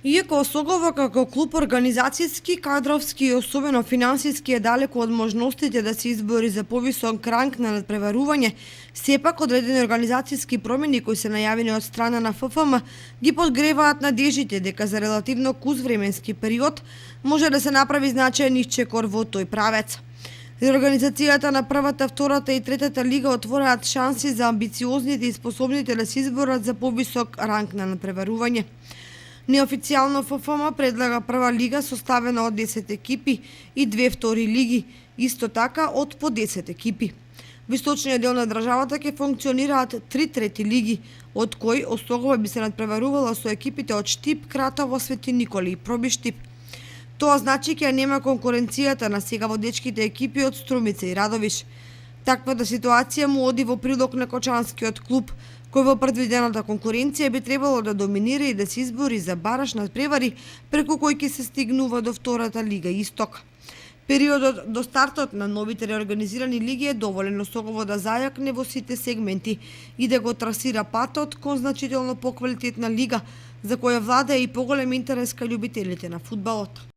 Иако Осогово како клуб организацијски, кадровски и особено финансиски е далеку од можностите да се избори за повисок ранг на надпреварување, сепак одредени организацијски промени кои се најавени од страна на ФФМ ги подгреваат надежите дека за релативно куз временски период може да се направи значаен исчекор во тој правец. Реорганизацијата на првата, втората и третата лига отвораат шанси за амбициозните и способните да се изборат за повисок ранг на надпреварување. Неофицијално ФФМ предлага прва лига составена од 10 екипи и две втори лиги, исто така од по 10 екипи. Во источниот дел на државата ќе функционираат 3 трети лиги, од кои Осогово би се надпреварувала со екипите од Штип, Кратово, Свети Николи и Проби Штип. Тоа значи ќе нема конкуренцијата на сега водечките екипи од Струмица и Радовиш. Таквата ситуација му оди во прилог на Кочанскиот клуб, кој во предвидената конкуренција би требало да доминира и да се избори за бараш надпревари преку кој ќе се стигнува до втората лига Исток. Периодот до стартот на новите реорганизирани лиги е доволен Осогово да зајакне во сите сегменти и да го трасира патот кон значително поквалитетна лига, за која влада и поголем интерес кај љубителите на фудбалот.